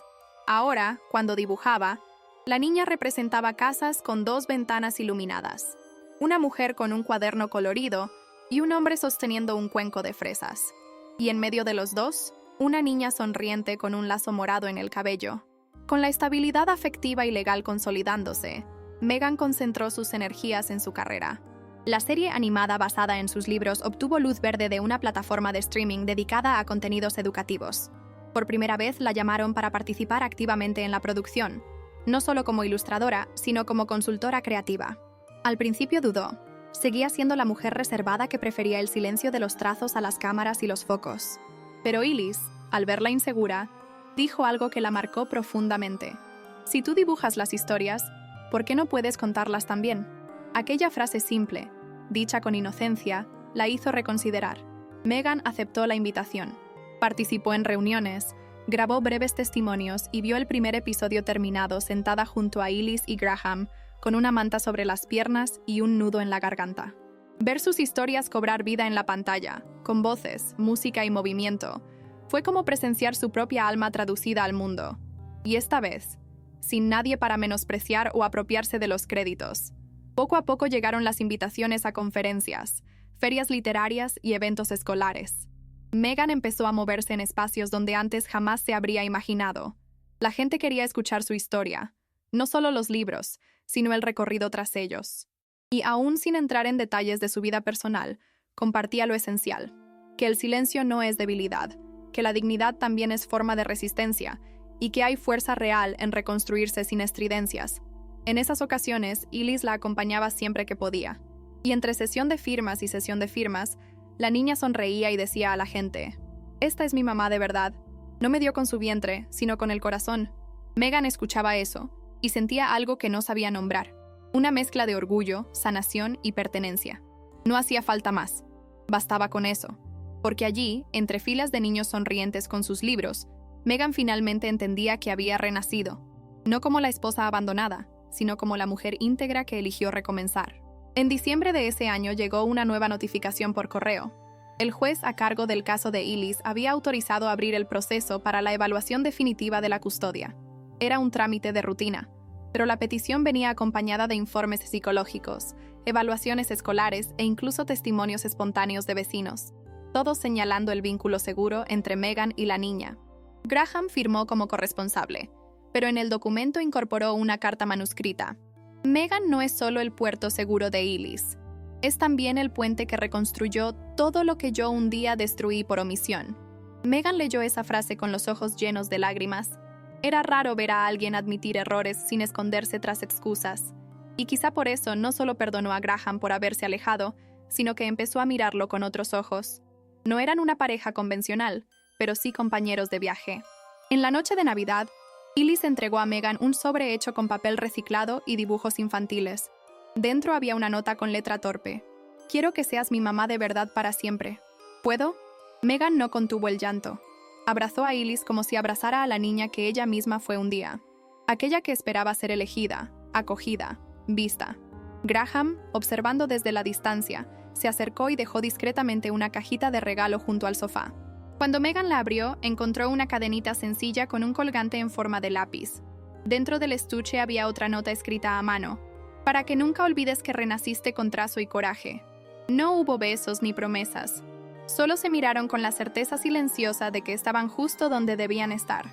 [SPEAKER 1] Ahora, cuando dibujaba, la niña representaba casas con 2 ventanas iluminadas, una mujer con un cuaderno colorido y un hombre sosteniendo un cuenco de fresas. Y en medio de los dos, una niña sonriente con un lazo morado en el cabello. Con la estabilidad afectiva y legal consolidándose, Meghan concentró sus energías en su carrera. La serie animada basada en sus libros obtuvo luz verde de una plataforma de streaming dedicada a contenidos educativos. Por primera vez la llamaron para participar activamente en la producción, no solo como ilustradora, sino como consultora creativa. Al principio dudó. Seguía siendo la mujer reservada que prefería el silencio de los trazos a las cámaras y los focos. Pero Ellis, al verla insegura, dijo algo que la marcó profundamente. Si tú dibujas las historias, ¿por qué no puedes contarlas también? Aquella frase simple, dicha con inocencia, la hizo reconsiderar. Meghan aceptó la invitación. Participó en reuniones, grabó breves testimonios y vio el primer episodio terminado sentada junto a Ellis y Graham, con una manta sobre las piernas y un nudo en la garganta. Ver sus historias cobrar vida en la pantalla, con voces, música y movimiento, fue como presenciar su propia alma traducida al mundo. Y esta vez, sin nadie para menospreciar o apropiarse de los créditos. Poco a poco llegaron las invitaciones a conferencias, ferias literarias y eventos escolares. Meghan empezó a moverse en espacios donde antes jamás se habría imaginado. La gente quería escuchar su historia, no solo los libros, sino el recorrido tras ellos. Y aún sin entrar en detalles de su vida personal, compartía lo esencial, que el silencio no es debilidad, que la dignidad también es forma de resistencia, y que hay fuerza real en reconstruirse sin estridencias. En esas ocasiones, Ellis la acompañaba siempre que podía. Y entre sesión de firmas y sesión de firmas, la niña sonreía y decía a la gente, «Esta es mi mamá de verdad. No me dio con su vientre, sino con el corazón». Meghan escuchaba eso, y sentía algo que no sabía nombrar. Una mezcla de orgullo, sanación y pertenencia. No hacía falta más. Bastaba con eso. Porque allí, entre filas de niños sonrientes con sus libros, Meghan finalmente entendía que había renacido. No como la esposa abandonada, sino como la mujer íntegra que eligió recomenzar. En diciembre de ese año llegó una nueva notificación por correo. El juez a cargo del caso de Ellis había autorizado abrir el proceso para la evaluación definitiva de la custodia. Era un trámite de rutina, pero la petición venía acompañada de informes psicológicos, evaluaciones escolares e incluso testimonios espontáneos de vecinos, todos señalando el vínculo seguro entre Meghan y la niña. Graham firmó como corresponsable, pero en el documento incorporó una carta manuscrita. Meghan no es solo el puerto seguro de Ellis, es también el puente que reconstruyó todo lo que yo un día destruí por omisión. Meghan leyó esa frase con los ojos llenos de lágrimas. Era raro ver a alguien admitir errores sin esconderse tras excusas, y quizá por eso no solo perdonó a Graham por haberse alejado, sino que empezó a mirarlo con otros ojos. No eran una pareja convencional, pero sí compañeros de viaje. En la noche de Navidad, Ellis entregó a Meghan un sobre hecho con papel reciclado y dibujos infantiles. Dentro había una nota con letra torpe. «Quiero que seas mi mamá de verdad para siempre. ¿Puedo?» Meghan no contuvo el llanto. Abrazó a Ellis como si abrazara a la niña que ella misma fue un día. Aquella que esperaba ser elegida, acogida, vista. Graham, observando desde la distancia, Se acercó y dejó discretamente una cajita de regalo junto al sofá. Cuando Meghan la abrió, encontró una cadenita sencilla con un colgante en forma de lápiz. Dentro del estuche había otra nota escrita a mano. Para que nunca olvides que renaciste con trazo y coraje. No hubo besos ni promesas. Solo se miraron con la certeza silenciosa de que estaban justo donde debían estar.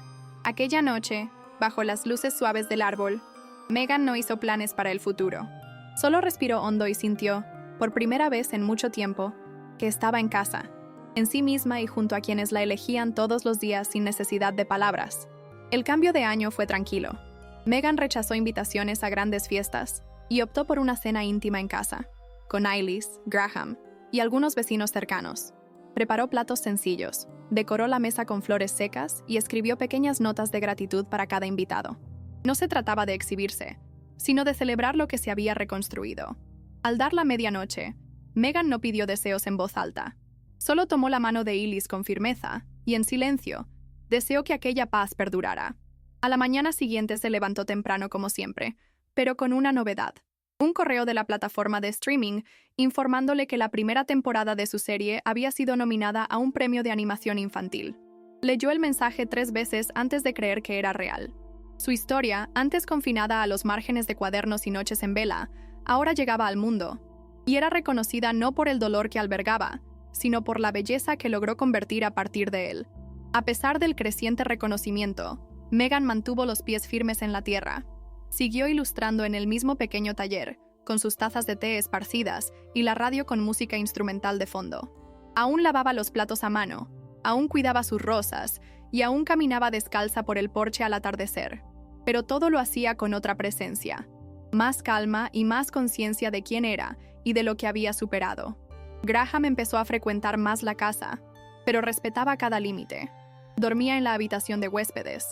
[SPEAKER 1] Aquella noche, bajo las luces suaves del árbol, Meghan no hizo planes para el futuro. Solo respiró hondo y sintió, por primera vez en mucho tiempo, que estaba en casa, en sí misma y junto a quienes la elegían todos los días sin necesidad de palabras. El cambio de año fue tranquilo. Meghan rechazó invitaciones a grandes fiestas y optó por una cena íntima en casa, con Ailis, Graham y algunos vecinos cercanos. Preparó platos sencillos, decoró la mesa con flores secas y escribió pequeñas notas de gratitud para cada invitado. No se trataba de exhibirse, sino de celebrar lo que se había reconstruido. Al dar la medianoche, Meghan no pidió deseos en voz alta. Solo tomó la mano de Ailis con firmeza y, en silencio, deseó que aquella paz perdurara. A la mañana siguiente se levantó temprano como siempre, pero con una novedad. Un correo de la plataforma de streaming informándole que la primera temporada de su serie había sido nominada a un premio de animación infantil. Leyó el mensaje 3 veces antes de creer que era real. Su historia, antes confinada a los márgenes de cuadernos y noches en vela, ahora llegaba al mundo, y era reconocida no por el dolor que albergaba, sino por la belleza que logró convertir a partir de él. A pesar del creciente reconocimiento, Meghan mantuvo los pies firmes en la tierra. Siguió ilustrando en el mismo pequeño taller, con sus tazas de té esparcidas y la radio con música instrumental de fondo. Aún lavaba los platos a mano, aún cuidaba sus rosas y aún caminaba descalza por el porche al atardecer. Pero todo lo hacía con otra presencia, más calma y más conciencia de quién era y de lo que había superado. Graham empezó a frecuentar más la casa, pero respetaba cada límite. Dormía en la habitación de huéspedes,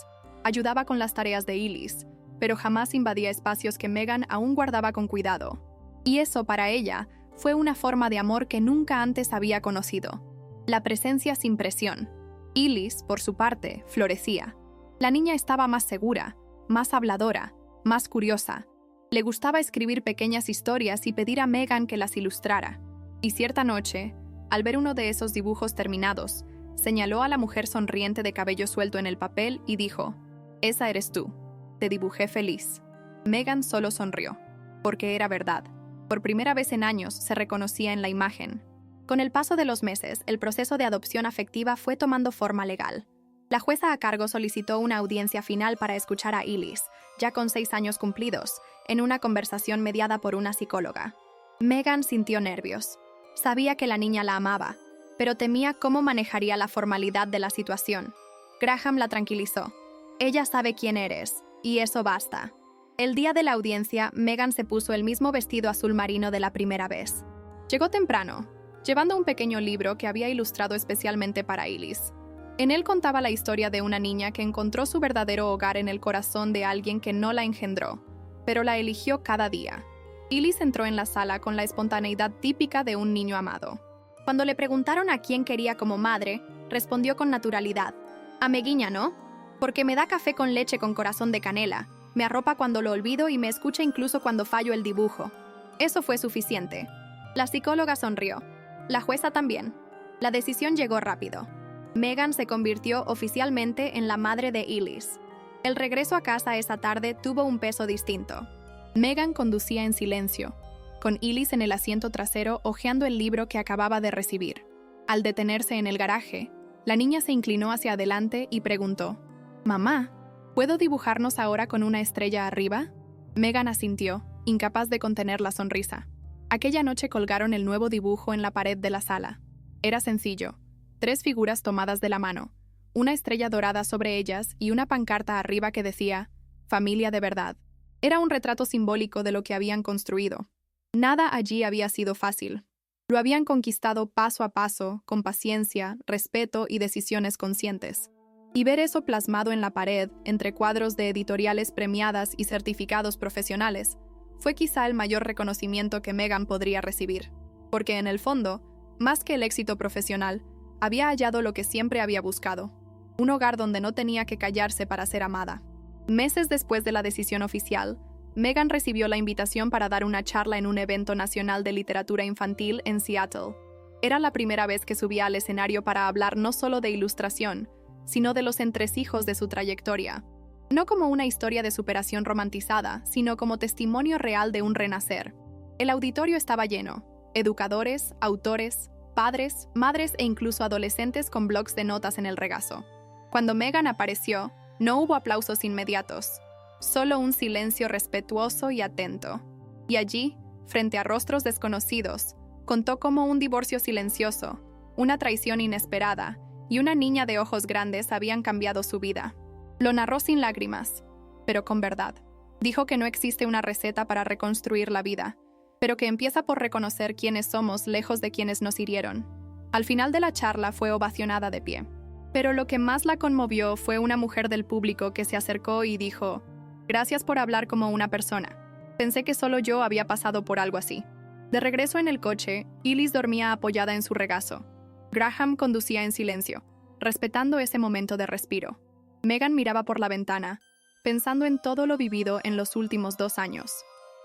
[SPEAKER 1] ayudaba con las tareas de Ailis, pero jamás invadía espacios que Meghan aún guardaba con cuidado. Y eso, para ella, fue una forma de amor que nunca antes había conocido. La presencia sin presión. Ailis, por su parte, florecía. La niña estaba más segura, más habladora, más curiosa. Le gustaba escribir pequeñas historias y pedir a Meghan que las ilustrara. Y cierta noche, al ver uno de esos dibujos terminados, señaló a la mujer sonriente de cabello suelto en el papel y dijo: «Esa eres tú. Te dibujé feliz». Meghan solo sonrió, porque era verdad. Por primera vez en años se reconocía en la imagen. Con el paso de los meses, el proceso de adopción afectiva fue tomando forma legal. La jueza a cargo solicitó una audiencia final para escuchar a Ailis, ya con 6 años cumplidos, en una conversación mediada por una psicóloga. Meghan sintió nervios. Sabía que la niña la amaba, pero temía cómo manejaría la formalidad de la situación. Graham la tranquilizó. «Ella sabe quién eres, y eso basta». El día de la audiencia, Meghan se puso el mismo vestido azul marino de la primera vez. Llegó temprano, llevando un pequeño libro que había ilustrado especialmente para Ailis. En él contaba la historia de una niña que encontró su verdadero hogar en el corazón de alguien que no la engendró, pero la eligió cada día. Ailis entró en la sala con la espontaneidad típica de un niño amado. Cuando le preguntaron a quién quería como madre, respondió con naturalidad: «A Meguiña, ¿no? Porque me da café con leche con corazón de canela, me arropa cuando lo olvido y me escucha incluso cuando fallo el dibujo». Eso fue suficiente. La psicóloga sonrió. La jueza también. La decisión llegó rápido. Meghan se convirtió oficialmente en la madre de Ailis. El regreso a casa esa tarde tuvo un peso distinto. Meghan conducía en silencio, con Ailis en el asiento trasero hojeando el libro que acababa de recibir. Al detenerse en el garaje, la niña se inclinó hacia adelante y preguntó: «Mamá, ¿puedo dibujarnos ahora con una estrella arriba?». Meghan asintió, incapaz de contener la sonrisa. Aquella noche colgaron el nuevo dibujo en la pared de la sala. Era sencillo: 3 figuras tomadas de la mano, una estrella dorada sobre ellas y una pancarta arriba que decía: «Familia de verdad». Era un retrato simbólico de lo que habían construido. Nada allí había sido fácil. Lo habían conquistado paso a paso, con paciencia, respeto y decisiones conscientes. Y ver eso plasmado en la pared, entre cuadros de editoriales premiadas y certificados profesionales, fue quizá el mayor reconocimiento que Meghan podría recibir. Porque en el fondo, más que el éxito profesional, había hallado lo que siempre había buscado: un hogar donde no tenía que callarse para ser amada. Meses después de la decisión oficial, Megan recibió la invitación para dar una charla en un evento nacional de literatura infantil en Seattle. Era la primera vez que subía al escenario para hablar no solo de ilustración, sino de los entresijos de su trayectoria. No como una historia de superación romantizada, sino como testimonio real de un renacer. El auditorio estaba lleno: educadores, autores, padres, madres e incluso adolescentes con blocs de notas en el regazo. Cuando Megan apareció, no hubo aplausos inmediatos, solo un silencio respetuoso y atento. Y allí, frente a rostros desconocidos, contó cómo un divorcio silencioso, una traición inesperada y una niña de ojos grandes habían cambiado su vida. Lo narró sin lágrimas, pero con verdad. Dijo que no existe una receta para reconstruir la vida, pero que empieza por reconocer quiénes somos lejos de quienes nos hirieron. Al final de la charla fue ovacionada de pie. Pero lo que más la conmovió fue una mujer del público que se acercó y dijo: «Gracias por hablar como una persona. Pensé que solo yo había pasado por algo así». De regreso en el coche, Ellis dormía apoyada en su regazo. Graham conducía en silencio, respetando ese momento de respiro. Megan miraba por la ventana, pensando en todo lo vivido en los últimos 2 años.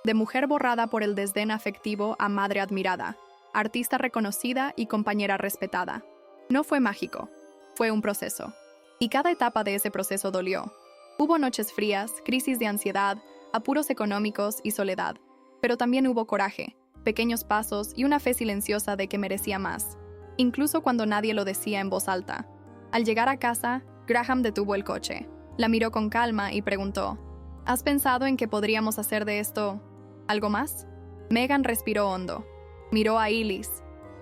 [SPEAKER 1] De mujer borrada por el desdén afectivo a madre admirada, artista reconocida y compañera respetada. No fue mágico, fue un proceso. Y cada etapa de ese proceso dolió. Hubo noches frías, crisis de ansiedad, apuros económicos y soledad. Pero también hubo coraje, pequeños pasos y una fe silenciosa de que merecía más, incluso cuando nadie lo decía en voz alta. Al llegar a casa, Graham detuvo el coche, la miró con calma y preguntó: «¿Has pensado en que podríamos hacer de esto algo más?». Megan respiró hondo, miró a Ellis,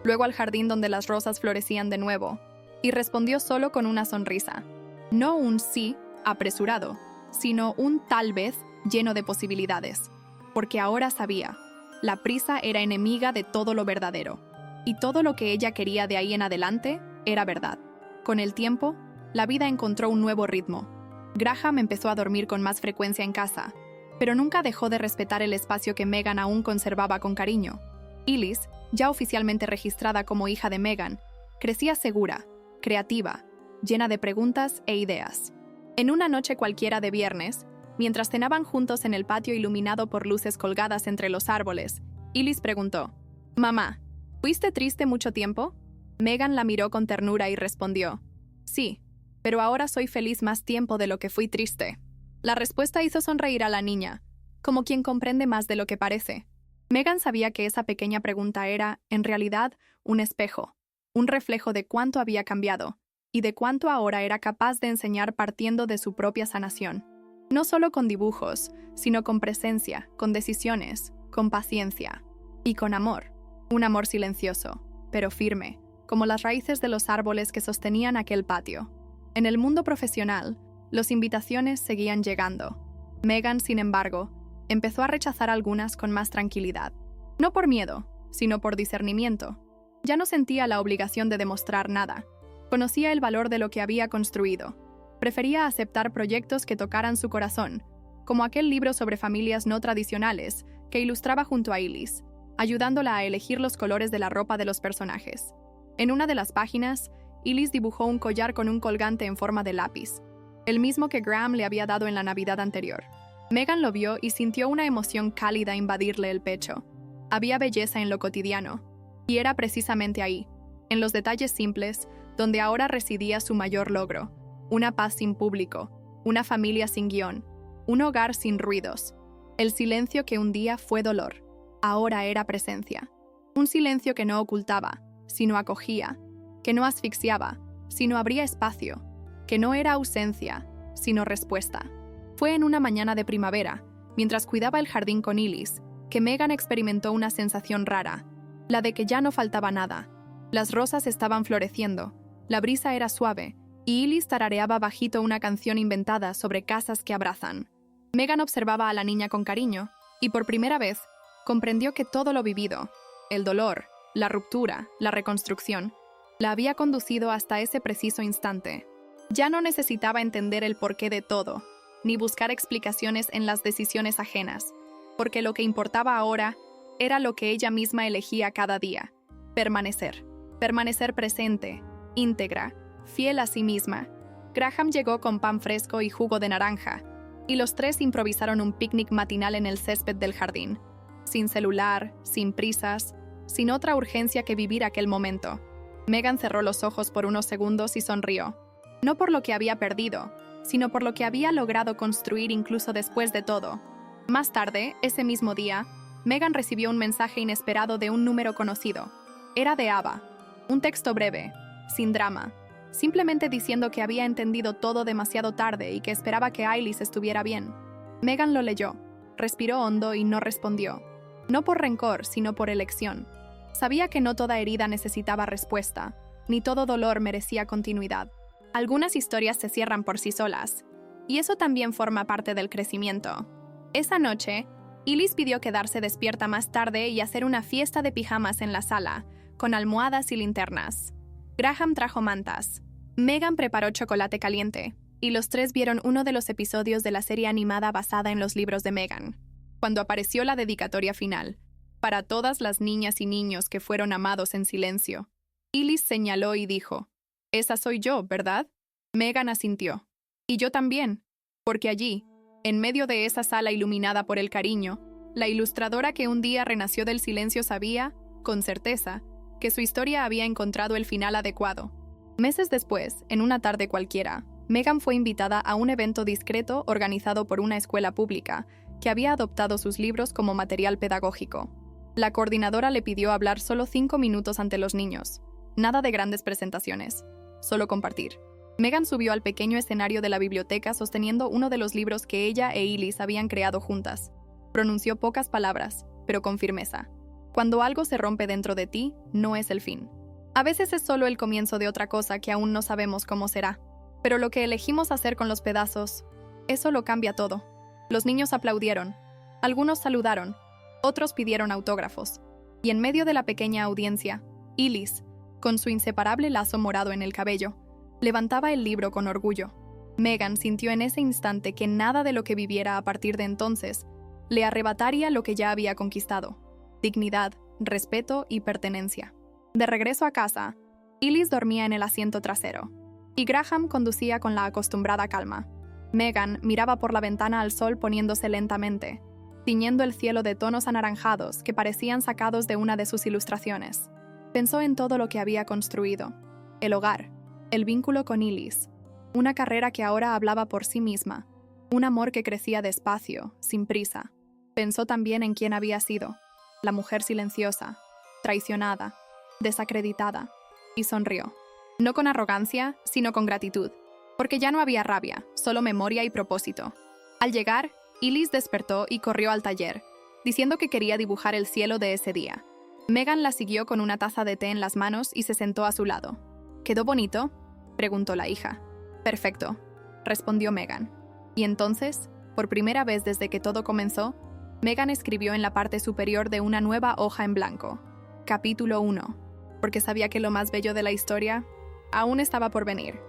[SPEAKER 1] luego al jardín donde las rosas florecían de nuevo, y respondió solo con una sonrisa. No un sí apresurado, sino un tal vez lleno de posibilidades, porque ahora sabía. La prisa era enemiga de todo lo verdadero, y todo lo que ella quería de ahí en adelante era verdad. Con el tiempo, la vida encontró un nuevo ritmo. Graham empezó a dormir con más frecuencia en casa, pero nunca dejó de respetar el espacio que Megan aún conservaba con cariño. Ellis, ya oficialmente registrada como hija de Megan, crecía segura, creativa, llena de preguntas e ideas. En una noche cualquiera de viernes, mientras cenaban juntos en el patio iluminado por luces colgadas entre los árboles, Ellis preguntó: «Mamá, ¿fuiste triste mucho tiempo?». Megan la miró con ternura y respondió: «Sí, pero ahora soy feliz más tiempo de lo que fui triste». La respuesta hizo sonreír a la niña, como quien comprende más de lo que parece. Megan sabía que esa pequeña pregunta era, en realidad, un espejo, un reflejo de cuánto había cambiado, y de cuánto ahora era capaz de enseñar partiendo de su propia sanación. No solo con dibujos, sino con presencia, con decisiones, con paciencia y con amor. Un amor silencioso, pero firme, como las raíces de los árboles que sostenían aquel patio. En el mundo profesional, las invitaciones seguían llegando. Megan, sin embargo, empezó a rechazar algunas con más tranquilidad. No por miedo, sino por discernimiento. Ya no sentía la obligación de demostrar nada. Conocía el valor de lo que había construido. Prefería aceptar proyectos que tocaran su corazón, como aquel libro sobre familias no tradicionales que ilustraba junto a Ellis, ayudándola a elegir los colores de la ropa de los personajes. En una de las páginas, Ellis dibujó un collar con un colgante en forma de lápiz, el mismo que Graham le había dado en la Navidad anterior. Megan lo vio y sintió una emoción cálida invadirle el pecho. Había belleza en lo cotidiano, y era precisamente ahí, en los detalles simples, donde ahora residía su mayor logro: una paz sin público, una familia sin guión, un hogar sin ruidos. El silencio que un día fue dolor, ahora era presencia. Un silencio que no ocultaba, sino acogía, que no asfixiaba, sino abría espacio, que no era ausencia, sino respuesta. Fue en una mañana de primavera, mientras cuidaba el jardín con Ellis, que Megan experimentó una sensación rara, la de que ya no faltaba nada. Las rosas estaban floreciendo, la brisa era suave, y Ellis tarareaba bajito una canción inventada sobre casas que abrazan. Megan observaba a la niña con cariño, y por primera vez comprendió que todo lo vivido, el dolor, la ruptura, la reconstrucción, la había conducido hasta ese preciso instante. Ya no necesitaba entender el porqué de todo, ni buscar explicaciones en las decisiones ajenas, porque lo que importaba ahora era lo que ella misma elegía cada día: permanecer presente, íntegra, fiel a sí misma. Graham llegó con pan fresco y jugo de naranja, y los tres improvisaron un picnic matinal en el césped del jardín, sin celular, sin prisas, sin otra urgencia que vivir aquel momento. Meghan cerró los ojos por unos segundos y sonrió, no por lo que había perdido, sino por lo que había logrado construir incluso después de todo. Más tarde, ese mismo día, Meghan recibió un mensaje inesperado de un número conocido. Era de Ava. Un texto breve, sin drama, simplemente diciendo que había entendido todo demasiado tarde y que esperaba que Ailis estuviera bien. Meghan lo leyó, respiró hondo y no respondió. No por rencor, sino por elección. Sabía que no toda herida necesitaba respuesta, ni todo dolor merecía continuidad. Algunas historias se cierran por sí solas, y eso también forma parte del crecimiento. Esa noche, Ailis pidió quedarse despierta más tarde y hacer una fiesta de pijamas en la sala, con almohadas y linternas. Graham trajo mantas. Meghan preparó chocolate caliente, y los tres vieron uno de los episodios de la serie animada basada en los libros de Meghan. Cuando apareció la dedicatoria final, para todas las niñas y niños que fueron amados en silencio, Ailis señaló y dijo, «Esa soy yo, ¿verdad?» Meghan asintió. «Y yo también, porque allí, en medio de esa sala iluminada por el cariño, la ilustradora que un día renació del silencio sabía, con certeza, que su historia había encontrado el final adecuado». Meses después, en una tarde cualquiera, Meghan fue invitada a un evento discreto organizado por una escuela pública que había adoptado sus libros como material pedagógico. La coordinadora le pidió hablar solo 5 minutos ante los niños. Nada de grandes presentaciones, solo compartir. Meghan subió al pequeño escenario de la biblioteca sosteniendo uno de los libros que ella e Ailis habían creado juntas. Pronunció pocas palabras, pero con firmeza. Cuando algo se rompe dentro de ti, no es el fin. A veces es solo el comienzo de otra cosa que aún no sabemos cómo será. Pero lo que elegimos hacer con los pedazos, eso lo cambia todo. Los niños aplaudieron. Algunos saludaron. Otros pidieron autógrafos. Y en medio de la pequeña audiencia, Ailis, con su inseparable lazo morado en el cabello, levantaba el libro con orgullo. Meghan sintió en ese instante que nada de lo que viviera a partir de entonces le arrebataría lo que ya había conquistado: dignidad, respeto y pertenencia. De regreso a casa, Ailis dormía en el asiento trasero, y Graham conducía con la acostumbrada calma. Meghan miraba por la ventana al sol poniéndose lentamente, tiñendo el cielo de tonos anaranjados que parecían sacados de una de sus ilustraciones. Pensó en todo lo que había construido: el hogar, el vínculo con Ailis, una carrera que ahora hablaba por sí misma, un amor que crecía despacio, sin prisa. Pensó también en quién había sido, la mujer silenciosa, traicionada, desacreditada, y sonrió. No con arrogancia, sino con gratitud, porque ya no había rabia, solo memoria y propósito. Al llegar, Ailis despertó y corrió al taller, diciendo que quería dibujar el cielo de ese día. Meghan la siguió con una taza de té en las manos y se sentó a su lado. ¿Quedó bonito?, preguntó la hija. «Perfecto», respondió Meghan. Y entonces, por primera vez desde que todo comenzó, Meghan escribió en la parte superior de una nueva hoja en blanco: Capítulo 1, porque sabía que lo más bello de la historia aún estaba por venir.